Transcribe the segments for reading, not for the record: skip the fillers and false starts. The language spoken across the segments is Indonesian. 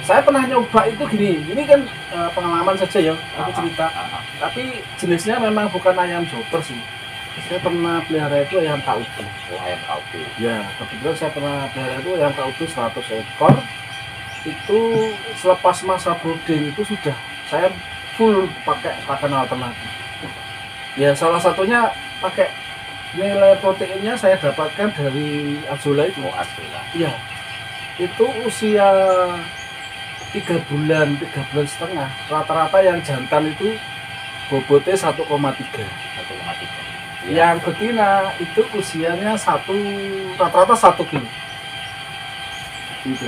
saya pernah nyoba itu gini, ini kan pengalaman saja ya, aku cerita. Tapi jenisnya memang bukan ayam joper sih. Saya pernah pelihara itu ayam KUB. Oh, ayam KUB. Ya, kebetulan saya pernah pelihara itu ayam KUB 100 ekor. Itu selepas masa brooding itu sudah saya full pakai pakan alternatif. Ya, salah satunya pakai nilai proteinnya saya dapatkan dari Azola itu. Oh, Azola. Iya. Itu usia 3 bulan setengah. Rata-rata yang jantan itu bobotnya 1,3. 1,3. Yang betina itu usianya rata-rata 1 kilo. Gitu.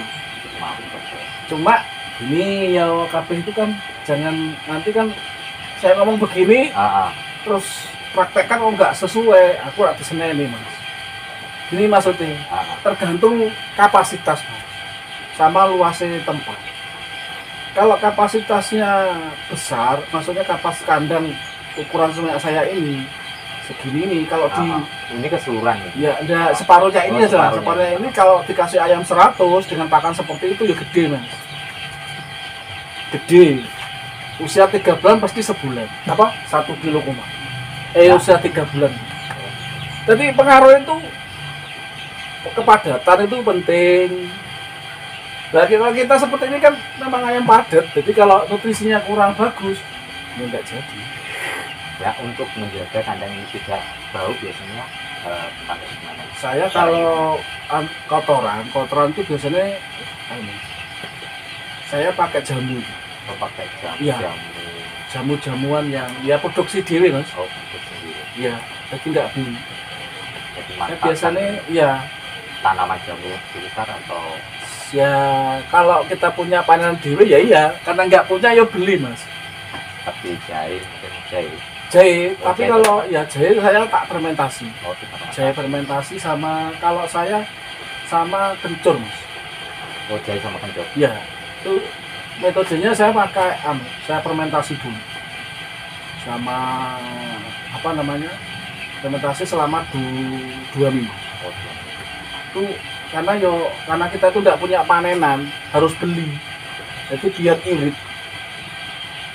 Cuma ini ya kabeh itu kan jangan nanti kan saya ngomong begini terus praktekkan nggak sesuai, aku ada seneni mas. Ini maksudnya tergantung kapasitas mas, sama luasnya tempat. Kalau kapasitasnya besar, maksudnya kapas kandang ukuran semuanya saya ini segini nih, kalau ini keseluruhan ya ada separuhnya ini aja, separuhnya ini kalau dikasih ayam 100 dengan pakan seperti itu ya gede mas, gede. Usia 3 bulan pasti sebulan, apa 1 kilo koma. Usia 3 bulan. Jadi pengaruh itu kepadatan itu penting. Nah kita seperti ini kan memang ayam padat, jadi kalau nutrisinya kurang bagus, ya nggak jadi. Ya untuk menjaga kandang ini tidak bau biasanya pakai gimana? Saya kalau kotoran itu biasanya saya pakai jamu. Oh, pakai jamu. Ya, jamu-jamuan yang ya produksi dewe mas. Oh, produksi dewe. Iya, jadi nggak beli. Jadi biasanya ya tanaman jamu sekitar atau ya kalau kita punya panenan dewe ya iya, karena nggak punya ya beli mas. Tapi jahe, mungkin jahe. Tapi kalau ya jahe saya tak fermentasi. Oh, jahe fermentasi sama kalau saya sama kencur mas. Oh, jahe sama kencur. Ya, itu metodenya saya pakai saya fermentasi dulu sama apa namanya, fermentasi selama 2 minggu. Oh, itu karena kita itu tidak punya panenan, harus beli, jadi biar irit.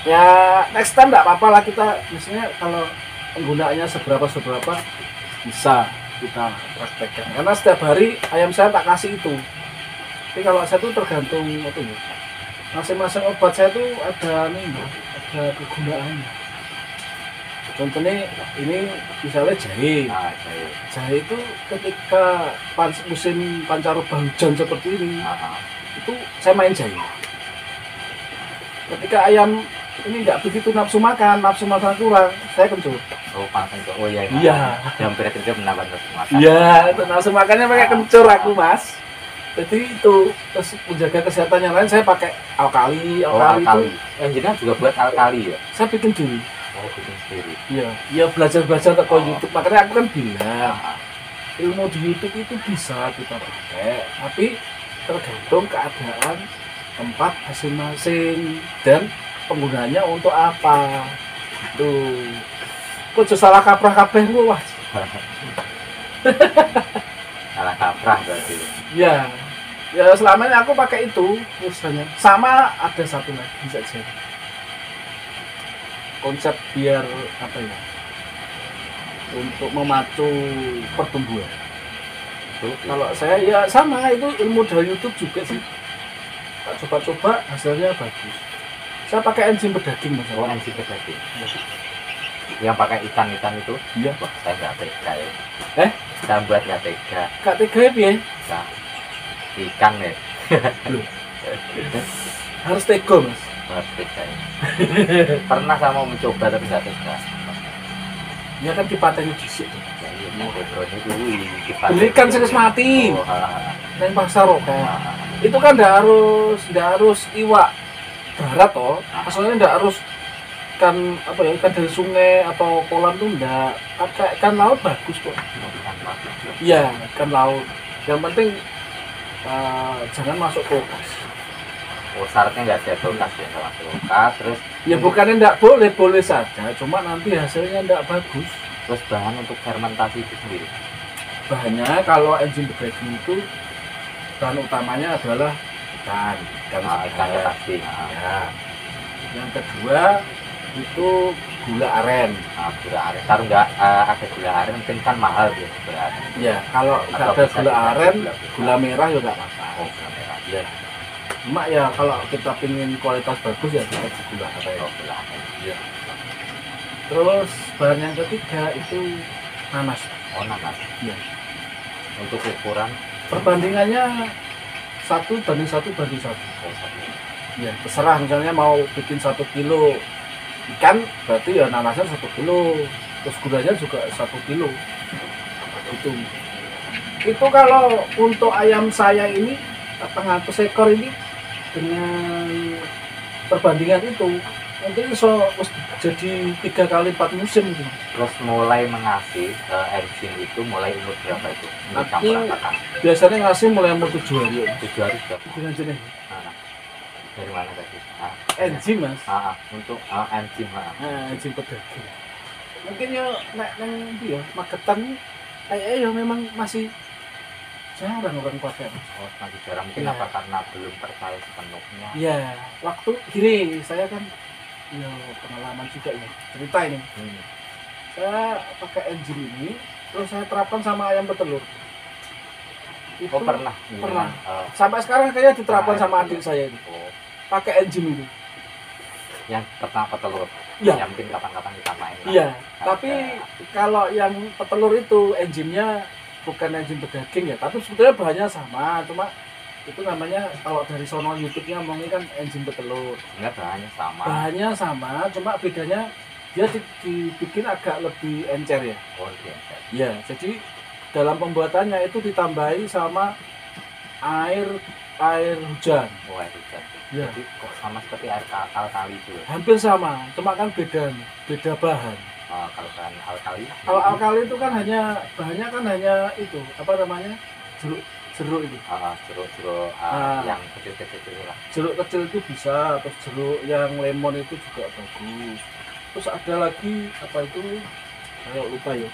Ya next time tidak apa-apa lah, kita misalnya kalau penggunaannya seberapa bisa kita praktekkan, karena setiap hari ayam saya tak kasih itu. Tapi kalau saya tuh tergantung itu ya, masing-masing obat saya tuh ada kegunaannya. Contohnya ini misalnya jahe. Jahe itu ketika musim pancaroba hujan seperti ini, itu saya main jahe. Ketika ayam ini nggak begitu nafsu makan kurang, saya kencur. Oh, kencur. Oh iya. Iya. Hampir kencur menambah nafsu makan. Iya, nafsu makannya pakai kencur aku mas. Jadi itu terus menjaga kesehatan yang lain saya pakai alkali. Itu. Engineer juga buat alkali ya? Saya bikin dulu. Oh, bikin sendiri. Iya belajar ke YouTube. Makanya aku kan bilang ilmu di YouTube itu bisa kita pakai, tapi tergantung keadaan tempat masing-masing dan penggunanya untuk apa. Itu kok salah kaprah kabeh lu wah. Salah kaprah berarti. Ya selama ini aku pakai itu misalnya. Sama ada satu lagi saja. Konsep biar apa ya, untuk memacu pertumbuhan. Kalau saya ya sama, itu ilmu dari YouTube juga sih. Tak coba-coba hasilnya bagus. Saya pakai enzim berdaging mas. Oh, enzim berdaging. Yang pakai ikan itu? Iya pak. Saya nggak tega ya. Saya buat nggak tega. Nggak tega ya? Nah, ikan ya. Harus tega mas. Harus tega ya. Pernah saya mau mencoba tapi nggak tega. Ya kan dipateni disik tuh. Beli kan serius mati. Neng pasar kok. Itu kan nggak harus iwak darat toh. Maksudnya nggak harus ikan dari sungai atau kolam tuh enggak. Ikan laut bagus kok. Iya, ikan laut. Yang penting jangan masuk kulkas. Oh, syaratnya nggak ada kulkas ya, kalau kulkas terus. Ya bukannya nggak boleh saja, cuma nanti hasilnya nggak bagus. Terus bahan untuk fermentasi itu sendiri? Bahannya kalau enzim berdaging itu bahan utamanya adalah ikan ikan segar. tadi. Ya. Yang kedua itu gula aren. Gula aren. Kalau nggak ada gula aren mungkin kan mahal ya gula aren. Ya, kalau nggak Atau ada bisa gula kita aren, gula gula merah juga nggak apa-apa. Oh, gula merah. Ya. Cuma ya kalau kita pingin kualitas bagus ya kita gula aren. Oh, gula aren. Ya. Terus bahan yang ketiga itu nanas. Oh, nanas. Ya. Untuk ukuran Perbandingannya 1:1:1. oh, satu. Ya, terserah misalnya mau bikin 1 kilo ikan berarti ya nanasnya 1 kilo, terus gulanya juga 1 kilo. Itu kalau untuk ayam saya ini 400 ekor ini dengan perbandingan itu mungkin jadi 3 kali 4 musim gitu. Terus mulai mengasih enzim itu mulai umur berapa itu? Untuk Nanti campuran pakan. biasanya ngasih mulai umur 7 hari. 7 hari sudah. Dengan jenis Dari mana tadi? enzim mas. Untuk enzim. Enzim pedaging. Mungkin ya nek nang ndi ya Magetan ya memang masih jarang orang pakai. Oh, masih jarang mungkin Ya. apa karena belum percaya sepenuhnya. Iya, waktu gini saya kan ya pengalaman juga ya cerita ini. Saya pakai enzim ini terus saya terapkan sama ayam petelur. Itu Oh, pernah. Pernah. Eh, Sampai sekarang kayaknya diterapkan Nah, sama itu. adik saya itu. oh, Pakai enzim itu. yang pertama petelur. Iya. Ya, mungkin kapan-kapan kita main. lah. Iya, Nah, tapi kalau yang petelur itu enzimnya bukan enzim pedaging ya, tapi sebetulnya bahannya sama, cuma itu namanya kalau dari sono YouTube-nya ngomongin kan enzim petelur. enggak bahannya sama. Bahannya sama, cuma bedanya dia dibikin agak lebih encer ya. Oh, iya. Iya, jadi dalam pembuatannya itu ditambahi sama air hujan. Oh, itu kan. Ya, Jadi kok sama seperti air alkali itu ya? hampir sama, cuma kan beda bahan. Kalau bahan alkali? Kalau alkali itu kan bahannya kan hanya itu apa namanya jeruk itu. Jeruk yang kecil-kecil lah. Jeruk kecil itu bisa, terus jeruk yang lemon itu juga bagus. Terus ada lagi apa itu? Saya lupa ya.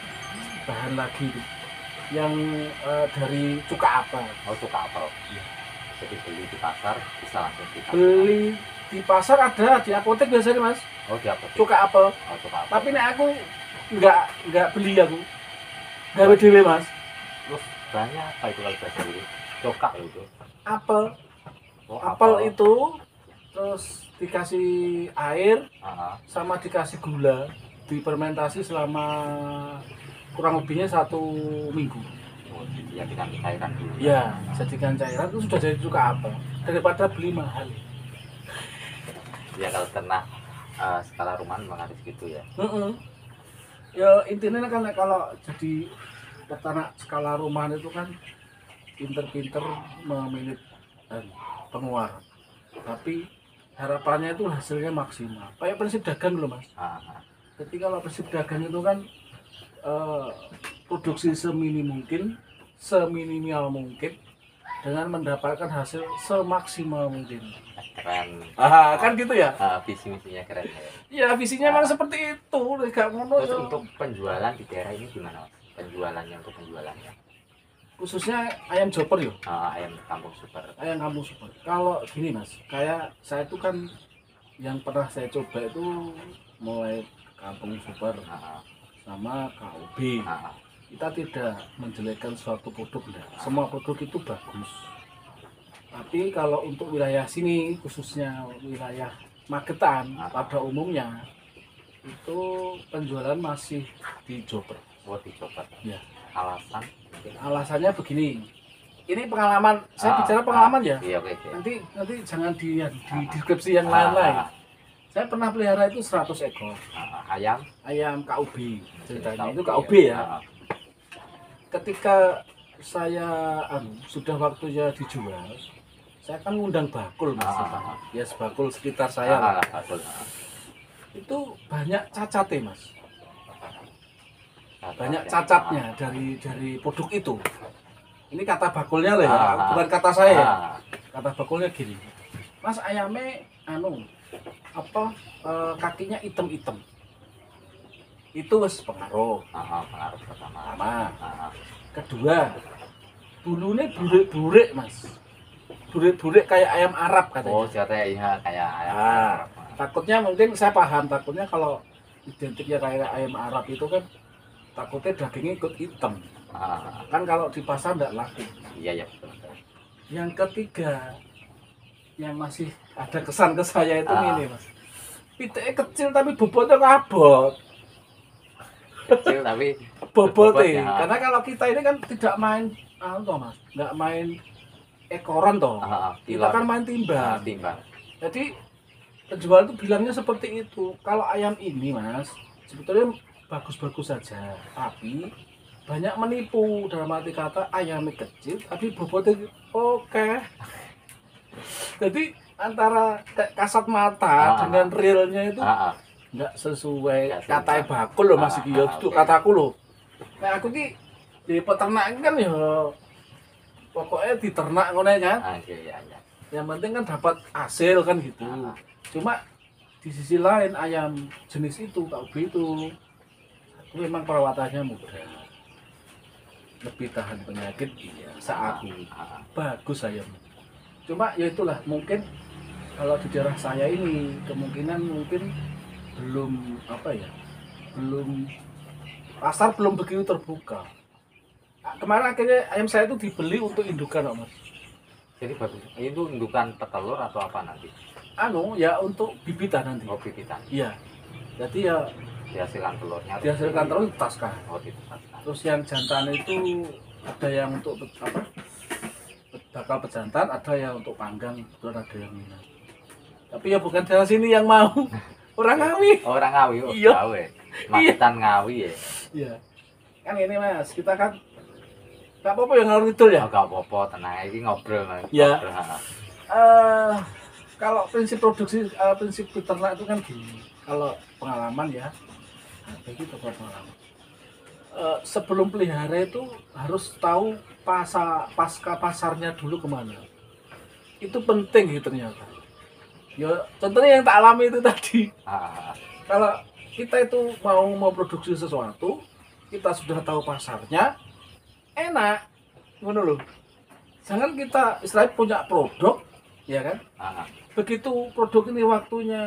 Bahan lagi itu. Yang dari cuka apa? Oh, suka apel. Jadi beli di pasar bisa langsung kita. Beli di pasar ada, di apotek biasanya mas. Oh, di apotek. Cuka apel. Oh, suka apel. Tapi nek aku nggak beli aku. Gawe dhewe mas. Terus bahannya apa itu kalau bahasa dulu? Cokak itu. Apel. Oh, Apel itu terus dikasih air Ah, sama dikasih gula, difermentasi selama kurang lebihnya 1 minggu. oh, ya kita cairkan dulu. Ya, jadikan cairan itu sudah jadi cuka apel daripada beli mahal. Ya kalau ternak skala rumahan memang harus gitu ya. Ya intinya kan kalau jadi peternak skala rumahan itu kan pinter-pinter memanage pengeluaran. Tapi harapannya itu hasilnya maksimal. Kayak prinsip dagang loh mas. Jadi kalau prinsip dagang itu kan produksi seminimal mungkin dengan mendapatkan hasil semaksimal mungkin. Keren. Kan gitu ya? Visi misinya keren ya. Ya visinya memang seperti itu. Gak ngono Terus ya. untuk penjualan di daerah ini gimana? Mas? Untuk penjualannya. Khususnya ayam joper yo. Ayam kampung super. Ayam kampung super. Kalau gini mas, kayak saya itu kan yang pernah saya coba itu mulai kampung super sama KUB. Kita tidak menjelekkan suatu produk, enggak. Semua produk itu bagus. Tapi kalau untuk wilayah sini, khususnya wilayah Magetan, pada umumnya itu penjualan masih di joper. Oh, dicoba. Ya. Alasan? Alasannya begini. Ini pengalaman, saya bicara pengalaman ya. Iya, oke. Nanti jangan di deskripsi yang lain-lain. Saya pernah pelihara itu 100 ekor ayam KUB. Ceritanya itu KUB ya. Ketika saya sudah waktunya dijual, saya kan ngundang bakul mas. Ya sebakul sekitar saya lah. Itu banyak cacatnya mas. Banyak cacatnya dari produk itu. Ini kata bakulnya lah ya, bukan kata saya ya. Kata bakulnya gini, mas ayamnya kakinya hitam-hitam. Itu wes pengaruh. Pengaruh pertama. Kedua, bulunya burik-burik mas. burik-burik kayak ayam Arab katanya. Oh, jatah iya kayak ayam Nah, Arab. takutnya mungkin saya paham, takutnya kalau identiknya kayak ayam Arab itu kan takutnya dagingnya ikut hitam. Kan kalau di pasar enggak laku. Iya ya betul. Yang ketiga yang masih ada kesan ke saya itu ini Mas. Piteknya kecil tapi bobotnya ngabot. Kecil tapi Bobotnya. ya. Karena kalau kita ini kan tidak main toh Mas, nggak main ekoran toh. Kita kan main timbang. Timbang. Jadi penjual itu bilangnya seperti itu. Kalau ayam ini Mas, sebetulnya bagus-bagus saja, tapi banyak menipu. Dalam arti kata ayamnya kecil tapi bobotnya oke. Jadi antara kasat mata dengan realnya itu nggak sesuai. Katanya bakul loh Mas iki, itu kataku loh. Nah aku ki di peternak kan ya pokoknya diternak ngono kan. Iya. Yang penting kan dapat hasil kan gitu. Cuma di sisi lain ayam jenis itu KUB itu memang perawatannya mudah, lebih tahan penyakit. Iya, seaku bagus ayam. Cuma ya itulah, mungkin kalau di daerah saya ini kemungkinan mungkin belum pasar belum begitu terbuka. Nah, kemarin akhirnya ayam saya itu dibeli untuk indukan Mas. Jadi bagus. Itu indukan petelur atau apa nanti? Ya untuk bibitan nanti. Oh, bibitan. Iya. Jadi ya dihasilkan telurnya. Dihasilkan telur ditaskah. Oh, ditaskah. Terus yang jantan itu ada yang untuk bakal pejantan, ada yang untuk panggang, ada yang minat. Tapi ya bukan dari sini yang mau. Orang Ngawi. Orang Ngawi. Oh, iya. Magetan Ngawi ya. Iya. Kan ini Mas, kita kan nggak apa-apa yang ngalor ngidul ya. Nggak apa-apa, tenang. Ini ngobrol Mas. Ya. Kalau prinsip produksi, prinsip peternak itu kan gini. Kalau pengalaman ya, begitu pengalaman. Sebelum pelihara itu harus tahu pasca pasarnya dulu kemana. Itu penting gitu ternyata. Ya contohnya yang tak alami itu tadi. Kalau kita itu mau produksi sesuatu, kita sudah tahu pasarnya, enak, ngono loh. Jangan kita istilahnya punya produk, ya kan? Begitu produk ini waktunya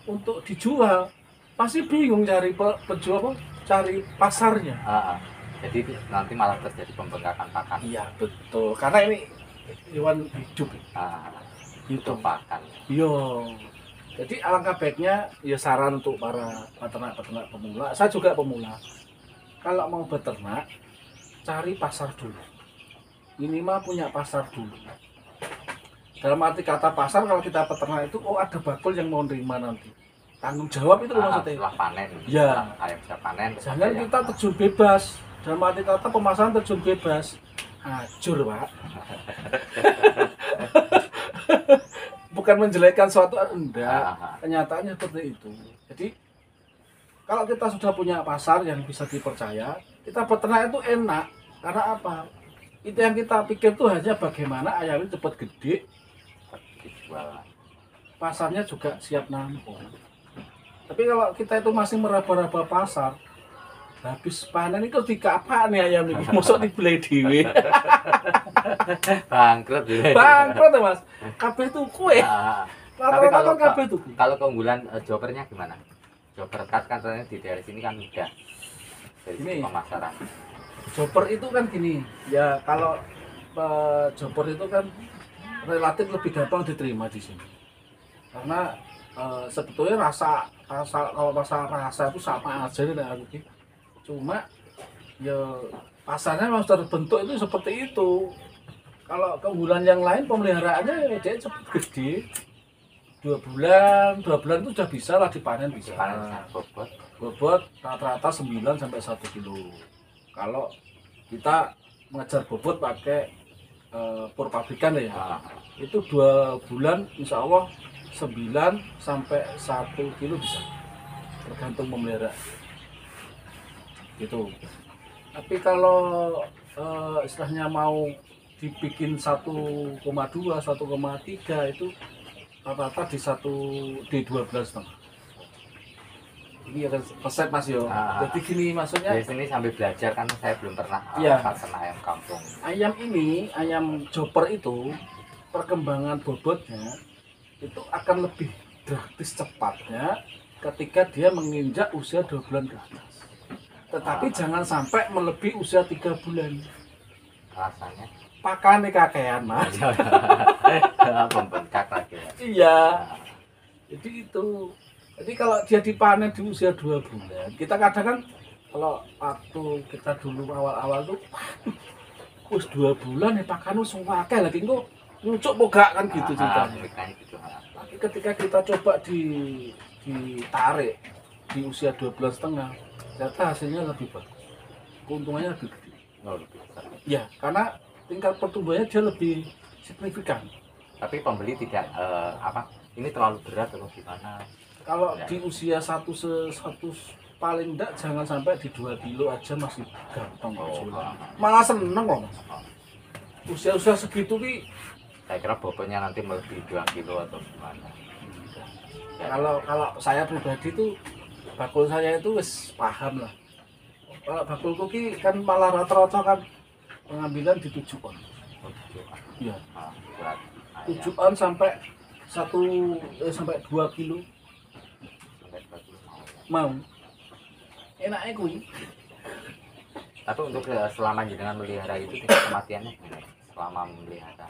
untuk dijual, pasti bingung cari penjual, cari pasarnya. Jadi nanti malah terjadi pembengkakan pakan. Iya betul, karena ini hewan hidup. Itu pakan. Iya. Jadi alangkah baiknya ya saran untuk para peternak-peternak pemula. Saya juga pemula. Kalau mau beternak, cari pasar dulu. Minimal punya pasar dulu. Dalam arti kata pasar, kalau kita peternak itu, ada bakul yang mau nerima nanti. Tanggung jawab itu maksudnya. Setelah panen. Ya. Ayam sudah panen. Jangan kita terjun bebas. Dalam arti kata pemasaran terjun bebas. Hancur Pak. Bukan menjelekkan suatu, enggak. Kenyataannya seperti itu. Jadi kalau kita sudah punya pasar yang bisa dipercaya, kita peternak itu enak. Karena apa? Itu yang kita pikir tuh hanya bagaimana ayam ini cepat gede, dijual. Pasarnya juga siap nampung. Tapi kalau kita itu masih meraba-raba pasar, habis panen itu dikapaan nih ayam ini, masuk dibeli dewe. Bangkrut ya. Bangkrut ya Mas. Kabeh tuku ya. Tapi kalau keunggulan jopernya gimana? Joper kan katanya di daerah sini kan mudah dari segi pemasaran. Joper itu kan gini, ya kalau joper itu kan relatif lebih gampang diterima di sini. Karena sebetulnya rasa itu sama aja nih aku. Cuma ya pasarnya memang sudah terbentuk itu seperti itu. Kalau keunggulan yang lain pemeliharaannya ya dia cepat gede. 2 bulan itu sudah bisa lah dipanen, bisa. Bobot rata-rata 9 sampai 1 kilo. Kalau kita mengejar bobot pakai pur pabrikan ya, itu 2 bulan insya Allah 9 sampai 1 kilo bisa, tergantung memelihara gitu. Tapi kalau istilahnya mau dibikin 1,2 1,3 itu rata-rata di 12,5. Ini ada resep Mas yo. Jadi gini maksudnya. Di sini sambil belajar kan saya belum pernah ya. Peternak ayam kampung. Ayam ini, ayam joper itu perkembangan bobotnya itu akan lebih drastis cepatnya ketika dia menginjak usia 2 bulan ke atas. Tetapi jangan sampai melebihi usia 3 bulan. Alasannya? Pakane kakean, Mas. Membengkak lagi ya. Iya. Jadi itu. Jadi kalau dia dipanen di usia 2 bulan, kita kadang kan kalau waktu kita dulu awal-awal tuh wis 2 bulan ya pakan wis akeh lagi engko nyucuk mogak kan gitu ceritanya. Tapi ketika kita coba ditarik di usia 2 bulan setengah, ternyata hasilnya lebih bagus. Keuntungannya lebih gede. Oh, lebih besar. Ya, karena tingkat pertumbuhannya dia lebih signifikan. Tapi pembeli tidak ini terlalu berat atau gimana? Kalau ya. Di usia satu paling enggak jangan sampai di 2 kilo aja masih gampang. Malah seneng loh, Mas. Usia-usia segitu ki saya kira bobotnya nanti melebihi 2 kilo atau gimana. Ya. Kalau saya pribadi tuh bakul saya itu wis paham lah. Kalau bakulku ki kan malah rata-rata kan pengambilan di 7 on. Iya. 7 on sampai 2 kilo. Mau. Enaknya kuwi. Tapi untuk selama jenengan melihara itu tingkat kematiannya gimana? Selama memelihara.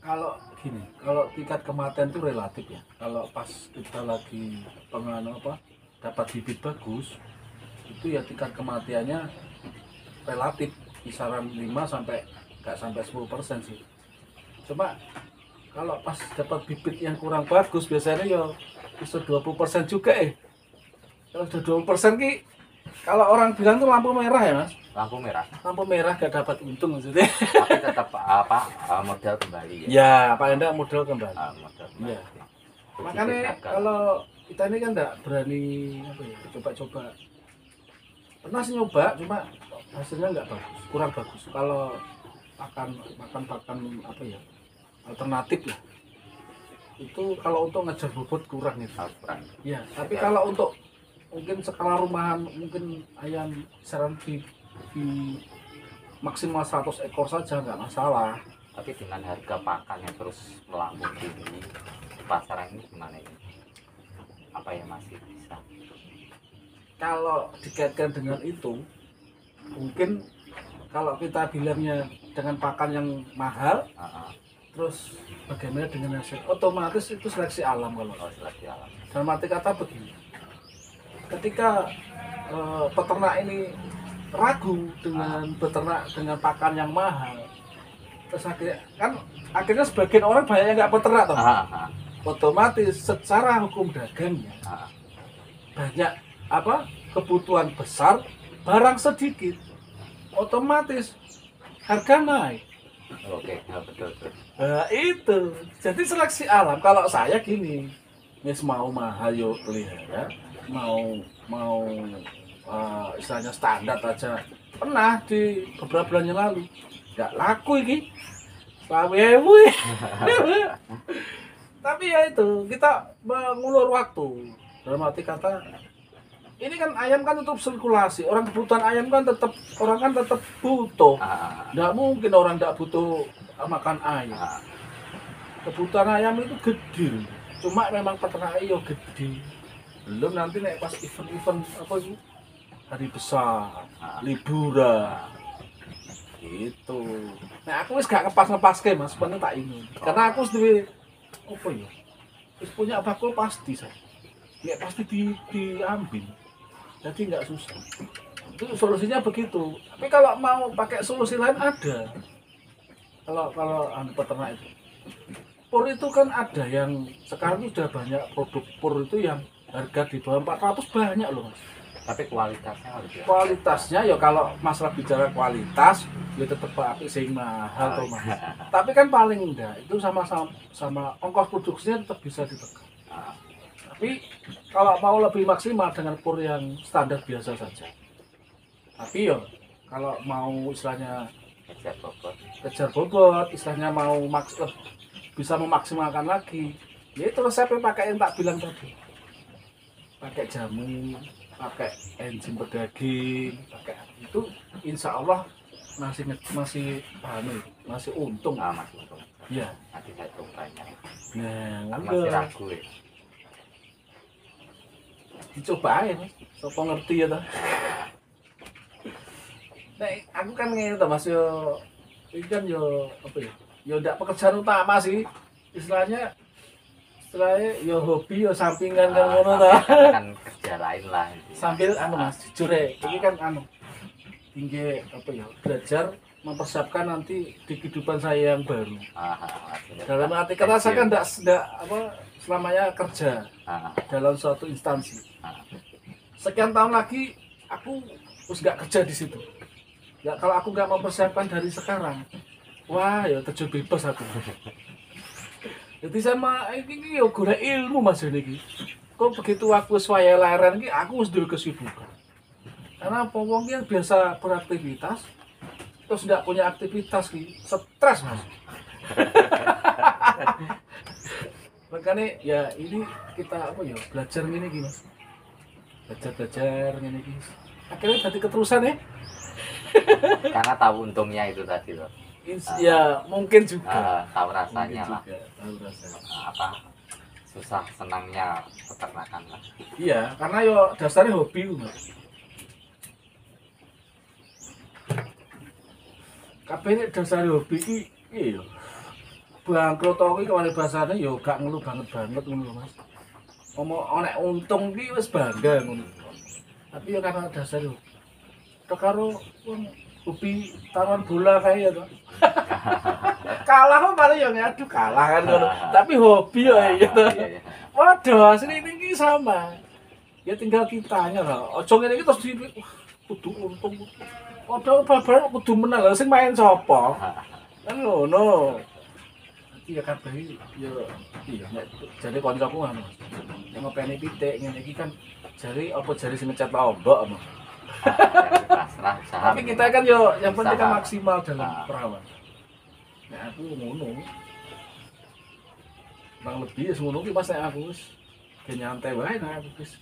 Kalau gini, kalau tingkat kematian itu relatif ya. Kalau pas kita lagi dapat bibit bagus, itu ya tingkat kematiannya relatif kisaran 5 sampai nggak sampai 10% sih. Cuma kalau pas dapat bibit yang kurang bagus biasanya ya bisa 20% juga Kalau sudah 20% ki kalau orang bilang tuh lampu merah ya, Mas. Lampu merah. Lampu merah gak dapat untung maksudnya. Tapi tetap modal kembali ya. Ya, paling enggak modal kembali. Modal kembali. Ya. Makanya kalau kita ini kan enggak berani coba-coba. Pernah sih nyoba, cuma hasilnya enggak bagus, kurang bagus. Kalau makan alternatif lah. Itu kalau untuk ngejar bobot kurang itu. Kurang. Ya, tapi kalau untuk mungkin skala rumahan, mungkin ayam saran di maksimal 100 ekor saja nggak masalah. Tapi dengan harga pakan yang terus melambung tinggi di pasaran ini gimana ini? Apa yang masih bisa? Kalau dikaitkan dengan itu, mungkin kalau kita bilangnya dengan pakan yang mahal, terus bagaimana dengan hasil? Otomatis itu seleksi alam kalau. Seleksi alam. Dalam arti kata begini, ketika peternak ini ragu dengan beternak dengan pakan yang mahal, terus akhirnya sebagian orang banyak yang nggak peternak toh. Otomatis secara hukum dagangnya banyak kebutuhan besar, barang sedikit, otomatis harga naik. Oke, betul. Nah, itu jadi seleksi alam. Kalau saya gini, mau mahal yo pelihara, mau istilahnya standar aja. Pernah di beberapa bulan yang lalu nggak laku ini 20.000. Tapi ya itu kita mengulur waktu. Dalam arti kata ini kan ayam kan untuk sirkulasi. Orang kebutuhan ayam kan tetap butuh. Nggak mungkin orang nggak butuh makan ayam. Kebutuhan ayam itu gede. Cuma memang peternak yo gede. Belum nanti naik pas event itu hari besar, liburan. Gitu. Nah aku wis gak ngepas-ngepaske Mas, sebenarnya tak ingin. Karena aku sendiri wis punya bakul pasti saya. Ya pasti diambil. Jadi nggak susah. Itu solusinya begitu. Tapi kalau mau pakai solusi lain ada. Kalau peternak itu. Pur itu kan ada yang sekarang sudah banyak produk pur itu yang harga di bawah 400 banyak loh Mas. Tapi Kualitasnya ya kalau masalah bicara kualitas ya tetap pakai sing mahal tuh Mas. Tapi kan paling enggak itu sama ongkos produksinya tetap bisa ditekan. Tapi kalau mau lebih maksimal dengan pur yang standar biasa saja. Tapi ya kalau mau istilahnya kejar bobot, istilahnya mau bisa memaksimalkan lagi, ya itu resepnya pakai yang tak bilang tadi. Pakai jamu, pakai enzim berdaging, pakai itu insya Allah masih untung. Masih untung. Iya. Nanti saya cobanya. Nah, Kan masih ragu ya. Dicoba aja Mas. Sopo ngerti ya toh. Nah, aku kan ngene toh Mas yo iki kan yo apa ya? Yo ndak pekerjaan utama sih. Istilahnya yo hobi yo sampingan kan ngono toh. Kan kerja lain lah. Sambil Mas, jujur ya, ini kan tinggi apa ya? Belajar mempersiapkan nanti di kehidupan saya yang baru. Dalam arti kata saya kan tidak apa selamanya kerja dalam suatu instansi. Sekian tahun lagi aku terus nggak kerja di situ. Ya kalau aku nggak mempersiapkan dari sekarang, wah ya terjun bebas aku. Jadi sama ini yo golek ilmu Mas ini. Kok begitu aku swaya leren iki aku wis duwe kesibukan. Karena wong yang biasa beraktivitas terus tidak punya aktivitas ki stres Mas. Makanya ya ini kita apa ya belajar gini Mas. Belajar ngene iki. Akhirnya tadi keterusan ya. Karena tahu untungnya itu tadi loh. Ya mungkin juga. Tahu rasanya lah. Tahu rasanya. Apa susah senangnya peternakan lah. Iya, karena yo dasarnya hobi Mas. Kabeh nek dasare hobi iki iya. Bangkrut iki kene bahasane yo gak ngono banget ngono Mas. Nek untung iki wis bangga ngono. Tapi yo karena dasare hobi. Tok karo hobi taruhan bola kae ya to. Kalah kok paling yo aduh kalah kan ngono. Tapi hobi yo ya to. Waduh, asli ini sama. Ya tinggal kitanya lah. Ojo ngene iki terus kudu untung. Padahal bal-balan kudu menang lho sing main sapa? Kan ngono. Iya kabeh ya iya nek jare kancaku ngono. Nek ngopeni pitik ngene iki kan jare apa jare sing ngecat lombok apa. Tapi kita kan yo yang penting kan maksimal dalam perawat. Nek aku ngono. Bang lebih ya ngono ki pas nek aku wis nyantai wae nek aku wis